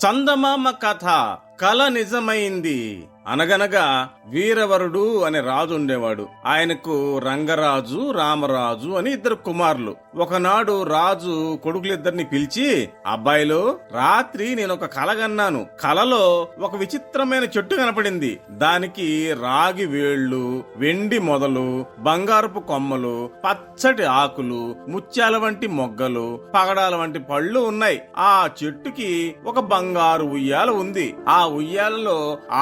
చందమామ కథ కల నిజమైంది. అనగనగా వీరవరుడు అనే రాజు ఉండేవాడు. ఆయనకు రంగరాజు, రామరాజు అని ఇద్దరు కుమారులు. ఒకనాడు రాజు కొడుకులిద్దరిని పిలిచి, అబ్బాయిలు, రాత్రి నేను ఒక కల కన్నాను. కలలో ఒక విచిత్రమైన చెట్టు కనపడింది. దానికి రాగి వేళ్లు, వెండి మొదలు, బంగారపు కొమ్మలు, పచ్చటి ఆకులు, ముత్యాల వంటి మొగ్గలు, పగడాల వంటి పళ్ళు ఉన్నాయి. ఆ చెట్టుకి ఒక బంగారు ఉయ్యాల ఉంది. ఆ ఉయ్యాలలో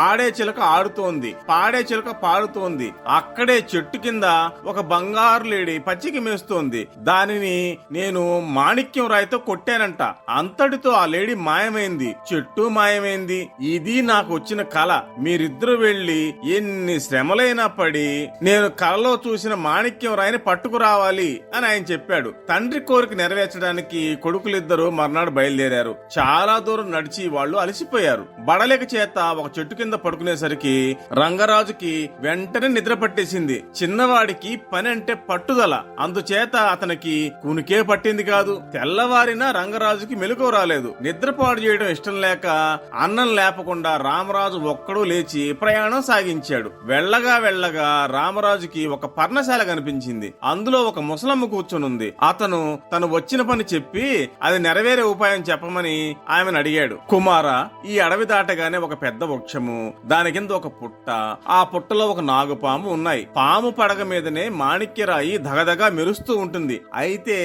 ఆడే చిలక ఆడుతోంది, పాడే చిలక పాడుతోంది. అక్కడే చెట్టు కింద ఒక బంగారు లేడి పచ్చికి మేస్తోంది. దానిని నేను మాణిక్యం రాయితో కొట్టానంట. అంతటితో ఆ లేడి మాయమైంది, చెట్టు మాయమైంది. ఇది నాకు వచ్చిన కల. మీరిద్దరూ వెళ్లి ఎన్ని శ్రమలైనా పడి నేను కలలో చూసిన మాణిక్యం రాయిని పట్టుకురావాలి అని ఆయన చెప్పాడు. తండ్రి కోరిక నెరవేర్చడానికి కొడుకులిద్దరూ మర్నాడు బయలుదేరారు. చాలా దూరం నడిచి వాళ్ళు అలసిపోయారు. బడలేక చేత ఒక చెట్టు కింద పడుకునేసరికి రంగరాజుకి వెంటనే నిద్ర పట్టేసింది. చిన్నవాడికి పని అంటే పట్టుదల, అందుచేత అతనికి కునికే పట్టింది కాదు. తెల్లవారినా రంగరాజుకి మెలకువ రాలేదు. నిద్రపాడు చేయడం ఇష్టం లేక అన్నం లేపకుండా రామరాజు ఒక్కడూ లేచి ప్రయాణం సాగించాడు. వెళ్ళగా వెళ్ళగా రామరాజుకి ఒక పర్ణశాల కనిపించింది. అందులో ఒక ముసలమ్మ కూర్చొనుంది. అతను తను వచ్చిన పని చెప్పి అది నెరవేరే ఉపాయం చెప్పమని ఆమెను అడిగాడు. కుమారా, ఈ అడవి దాటగానే ఒక పెద్ద వృక్షము, దాని కింద ఒక పుట్ట, ఆ పుట్టలో ఒక నాగుపాము ఉన్నాయి. పాము పడగ మీదనే మాణిక్యరాయి దగదగా మెరుస్తూ ఉంటుంది. అయితే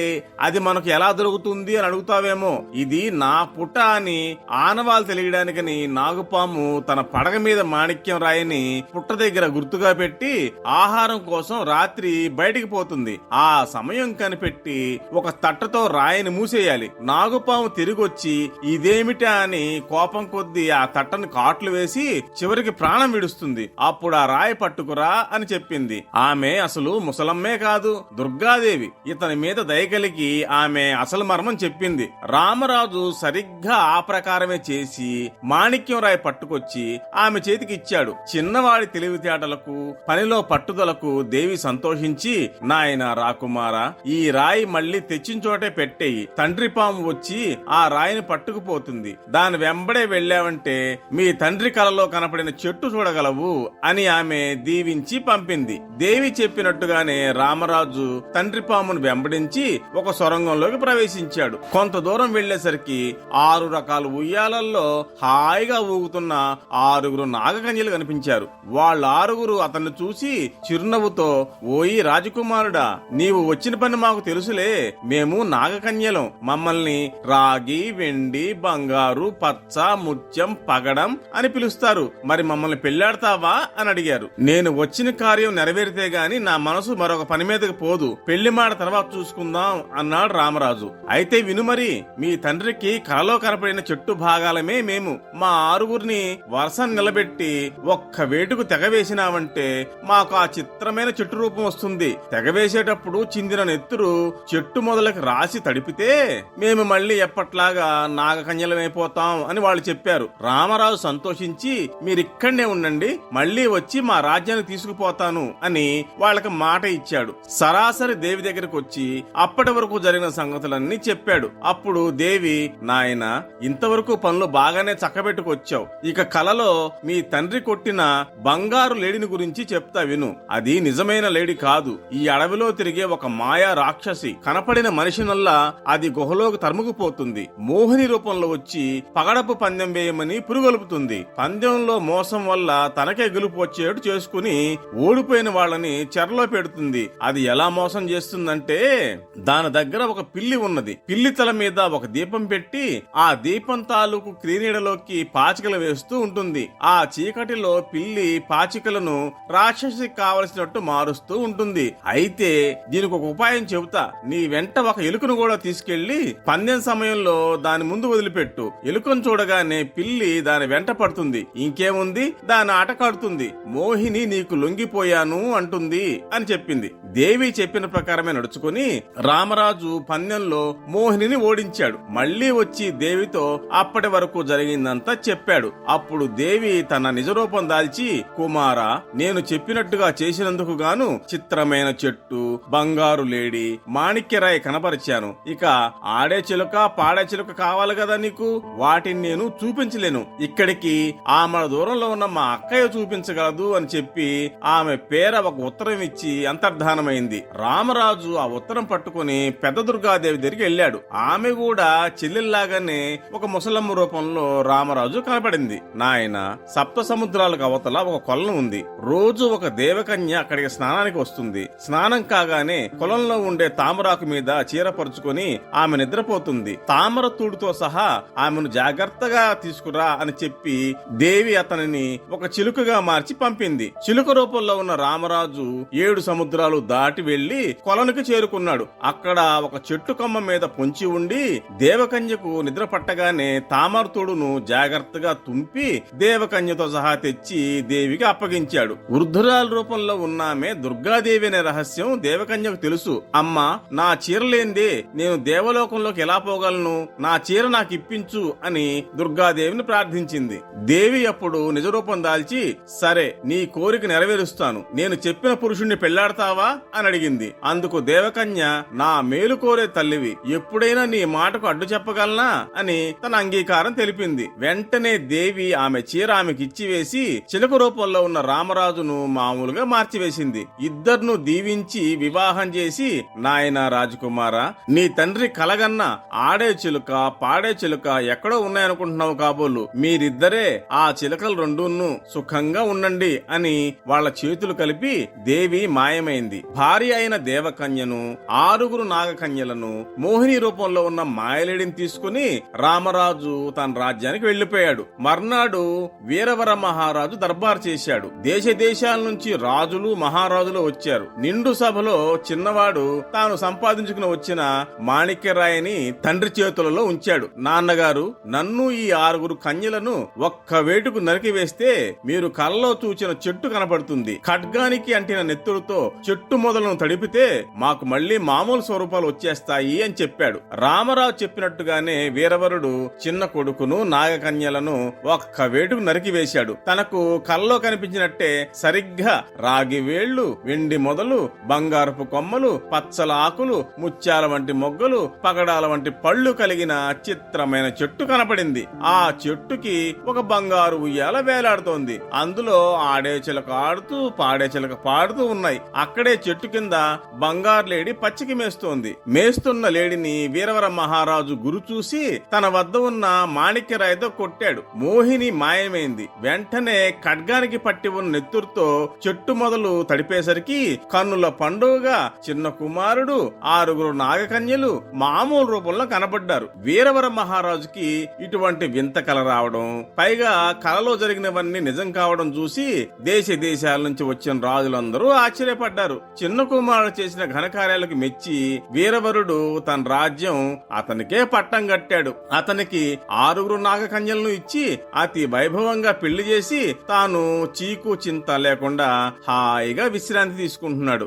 అది మనకు ఎలా దొరుకుతుంది అని అడుగుతావేమో. ఇది నా పుట్ట అని ఆనవాలు తెలియడానికని నాగుపాము తన పడగ మీద మాణిక్యం రాయిని పుట్ట దగ్గర గుర్తుగా పెట్టి ఆహారం కోసం రాత్రి బయటికి పోతుంది. ఆ సమయం కనిపెట్టి ఒక తట్టతో రాయిని మూసేయాలి. నాగుపాము తిరిగొచ్చి ఇదేమిటా అని కోపం కొద్దీ ఆ తట్టను కాట్లు వేసి చివరికి ప్రాణం విడుస్తుంది. అప్పుడు ఆ రాయి పట్టుకురా అని చెప్పింది. ఆమె అసలు ముసలమ్మే కాదు, దుర్గాదేవి. ఇతని మీద దయగలిగి ఆమె అసలు మర్మం చెప్పింది. రామరాజు సరిగ్గా ఆ ప్రకారమే చేసి మాణిక్యం రాయి పట్టుకొచ్చి ఆమె చేతికి ఇచ్చాడు. చిన్నవాడి తెలివితేటలకు, పనిలో పట్టుదలకు దేవి సంతోషించి, నాయన రాకుమారా, ఈ రాయి మళ్లీ తెచ్చిన చోటే పెట్టేయి. తండ్రి పాము వచ్చి ఆ రాయిని పట్టుకుపోతుంది. దాని వెంబడే వెళ్ళావంటే మీ తండ్రి కలలో కనపడిన చెట్టు చూడగలవు అని ఆమె దీవించి పంపింది. దేవి చెప్పినట్టుగానే రామరాజు తండ్రి పామును వెంబడించి ఒక సొరంగంలోకి ప్రవేశించాడు. కొంత దూరం వెళ్లేసరికి 6 రకాల ఉయ్యాలల్లో హాయిగా ఊగుతున్న 6 నాగకన్యలు కనిపించారు. వాళ్ళారుగురు అతన్ని చూసి చిరునవ్వుతో, ఓయి రాజకుమారుడా, నీవు వచ్చిన పని మాకు తెలుసులే. మేము నాగకన్యలం. మమ్మల్ని రాగి, వెండి, బంగారు, పచ్చ, ముత్యం, పగడం అని పిలుస్తారు. మరి మమ్మల్ని పెళ్లాడతావా అని అడిగారు. నేను వచ్చిన కార్యం నెరవేరితే గాని నా మనసు మరొక పని మీదకి పోదు. పెళ్లి మాట తర్వాత చూసుకుందాం అన్నాడు రామరాజు. అయితే విను మరి, మీ తండ్రికి కలలో కనపడిన చెట్టు భాగాలమే మేము. మా 6గురిని వరుస నిలబెట్టి ఒక్క వేటుకు తెగవేసినావంటే మాకు ఆ చిత్రమైన చెట్టు రూపం వస్తుంది. తెగవేసేటప్పుడు చిందిన నెత్తురు చెట్టు మొదలకి రాసి తడిపితే మేము మళ్ళీ ఎప్పట్లాగా నాగకన్యలమైపోతాం అని వాళ్ళు చెప్పారు. రామరాజు సంతోషించి, మీరిక్కడనే ఉండండి, మళ్లీ వచ్చి మా రాజ్యానికి తీసుకుపోతాను అని వాళ్ళకి మాట ఇచ్చాడు. సరాసరి దేవి దగ్గరకు వచ్చి అప్పటి వరకు జరిగిన సంగతులన్నీ చెప్పాడు. అప్పుడు దేవి, నాయన, ఇంతవరకు పనులు బాగానే చక్కబెట్టుకొచ్చావు. ఇక కలలో మీ తండ్రి కొట్టిన బంగారు లేడిని గురించి చెప్తా విను. అది నిజమైన లేడి కాదు. ఈ అడవిలో తిరిగే ఒక మాయా రాక్షసి. కనపడిన మనిషినల్లా అది గుహలోకి తరుముకుపోతుంది. మోహిని రూపంలో వచ్చి పగడపు పందెం వేయమని పురుగొలుపుతుంది. పందెంలో మోసం వల్ల తనకే గెలుపు వచ్చేట్టు చేసుకుని ఓడిపోయిన వాళ్ళని చెరలో పెడుతుంది. అది ఎలా మోసం చేస్తుందంటే, దాని దగ్గర ఒక పిల్లి ఉన్నది. పిల్లి తల మీద ఒక దీపం పెట్టి ఆ దీపం తాలూకు క్రీనీడలోకి పాచికలు వేస్తూ ఉంటుంది. ఆ చీకటిలో పిల్లి పాచికలను రాక్షసికి కావలసినట్టు మారుస్తూ ఉంటుంది. అయితే దీనికి ఒక ఉపాయం చెబుతా. నీ వెంట ఒక ఎలుకను కూడా తీసుకెళ్లి పందెం సమయంలో దాని ముందు వదిలిపెట్టు. ఎలుకను చూడగానే పిల్లి దాని వెంట పడుతుంది. ఇంకేముంది, కొద్దీ దాని ఆట కడుతుంది. మోహిని నీకు లొంగిపోయాను అంటుంది అని చెప్పింది. దేవి చెప్పిన ప్రకారమే నడుచుకుని రామరాజు పందెంలో మోహినిని ఓడించాడు. మళ్లీ వచ్చి దేవితో అప్పటి వరకు జరిగిందంతా చెప్పాడు. అప్పుడు దేవి తన నిజరూపం దాల్చి, కుమారా, నేను చెప్పినట్టుగా చేసినందుకు గాను చిత్రమైన చెట్టు, బంగారు లేడి, మాణిక్యరాయి కనపరిచాను. ఇక ఆడే చిలుక పాడే చిలుక కావాలి కదా నీకు, వాటిని నేను చూపించలేను. ఇక్కడికి ఆమె దూరంలో ఉన్న మా అక్కయ్య చూపించగలదు అని చెప్పి ఆమె పేర ఒక ఉత్తరం ఇచ్చి అంతర్ధానమైంది. రామరాజు ఆ ఉత్తరం పట్టుకుని పెద్ద దుర్గాదేవి దగ్గరికి వెళ్ళాడు. ఆమె కూడా చెల్లెల్లాగానే ఒక ముసలమ్మ రూపంలో రామరాజు కనపడింది. నాయన, సప్త సముద్రాలకు అవతల ఒక కొలను ఉంది. రోజు ఒక దేవకన్య అక్కడికి స్నానానికి వస్తుంది. స్నానం కాగానే కొలంలో ఉండే తామరాకు మీద చీర పరుచుకొని ఆమె నిద్రపోతుంది. తామర తూడుతో సహా ఆమెను జాగ్రత్తగా తీసుకురా అని చెప్పి దేవి అతనిని ఒక చిలుకగా మార్చి పంపింది. చిలుక రూపంలో ఉన్న రామరాజు 7 సముద్రాలు దాటి వెళ్లి కొలనుకి చేరుకున్నాడు. అక్కడ ఒక చెట్టు కొమ్మ మీద పొంచి ఉండి దేవకన్యకు నిద్ర పట్టగానే తామరతోడును జాగ్రత్తగా తుంపి దేవకన్యతో సహా తెచ్చి దేవికి అప్పగించాడు. వృద్ధురాల రూపంలో ఉన్నామే దుర్గాదేవి అనే రహస్యం దేవకన్యకు తెలుసు. అమ్మా, నా చీరలేందే నేను దేవలోకంలోకి ఎలా పోగలను? నా చీర నాకు ఇప్పించు అని దుర్గాదేవిని ప్రార్థించింది. దేవి అప్పుడు నిజరూపం దాల్చి, సరే, నీ కోరిక నెరవేరుస్తాను, నేను చెప్పిన పురుషుణ్ణి పెళ్లాడతావా అని అడిగింది. అందుకు దేవకన్య, నా మేలు కోరే తల్లివి, ఎప్పుడైనా నీ మాటకు అడ్డు చెప్పగలనా అని తన అంగీకారం తెలిపింది. వెంటనే దేవి ఆమె చీర ఆమెకి ఇచ్చివేసి చిలుక రూపంలో ఉన్న రామరాజును మామూలుగా మార్చివేసింది. ఇద్దర్ను దీవించి వివాహం చేసి, నాయనా రాజకుమారా, నీ తండ్రి కలగన్న ఆడే చిలుక పాడే చిలుక ఎక్కడో ఉన్నాయనుకుంటున్నావు కాబోలు, మీరిద్దరే ఆ చిలుకలు రెండును సుఖంగా ఉండండి అని వాళ్ళ చేతులు కలిపి దేవి మాయమైంది. భార్య అయిన దేవకన్యను 6 నాగకన్యలను మోహిని రూపంలో ఉన్న మాయలేడిని తీసుకుని రామరాజు తన రాజ్యానికి వెళ్లిపోయాడు. మర్నాడు వీరవర మహారాజు దర్బార్ చేశాడు. దేశ దేశాల నుంచి రాజులు మహారాజులు వచ్చారు. నిండు సభలో చిన్నవాడు తాను సంపాదించుకుని వచ్చిన మాణిక్యరాయిని తండ్రి చేతులలో ఉంచాడు. నాన్నగారు, నన్ను ఈ 6 కన్యలను ఒక్క వేటుకు నరికివేస్తే మీరు కలలో చూచిన చెట్టు కనపడుతుంది. ఖడ్గానికి అంటిన నెత్తురుతో చెట్టు మొదలను తడిపితే మాకు మళ్లీ మామూలు స్వరూపాలు వచ్చేస్తాయి అని చెప్పాడు. రామరాజు చెప్పినట్టుగానే వీరవరుడు చిన్న కొడుకును నాగకన్యలను ఒక్క వేటుకు నరికివేశాడు. తనకు కల్లో కనిపించినట్టే సరిగ్గా రాగి వేళ్లు, వెండి మొదలు, బంగారపు కొమ్మలు, పచ్చల ఆకులు, ముత్యాల వంటి మొగ్గలు, పగడాల వంటి పళ్ళు కలిగిన చిత్రమైన చెట్టు కనపడింది. ఆ చెట్టుకి ఒక బంగారు ఉయ్యాల వేలాడుతోంది. అందులో ఆడే చిలక ఆడుతూ పాడే చిలక పాడుతూ ఉన్నాయి. అక్కడే చెట్టు కింద బంగారు లేడి పచ్చికి మేస్తోంది. మేస్తున్న లేడిని వీరవర మహారాజు గురు చూసి తన వద్ద ఉన్న మాణిక్యరాయితో కొట్టాడు. మోహిని మాయమైంది. వెంటనే ఖడ్గానికి పట్టి ఉన్న నెత్తురుతో చెట్టు మొదలు తడిపేసరికి కన్నుల పండుగగా చిన్న కుమారుడు 6 నాగకన్యలు మామూలు రూపంలో కనబడ్డారు. వీరవర మహారాజుకి ఇటువంటి వింత కల రావడం, పైగా కలలో జరిగినవన్నీ నిజం కావడం చూసి దేశ దేశాల నుంచి వచ్చిన రాజులందరూ ఆశ్చర్యపడ్డారు. చిన్న కుమారుడు చేసిన ఘనకార్యాలకు మెచ్చి వీరవరుడు తన రాజ్యం అతనికే పట్టం కట్టాడు. అతనికి 6 నాగకన్యలను ఇచ్చి అతి వైభవంగా పెళ్లి చేసి తాను చీకు చింత లేకుండా హాయిగా విశ్రాంతి తీసుకుంటున్నాడు.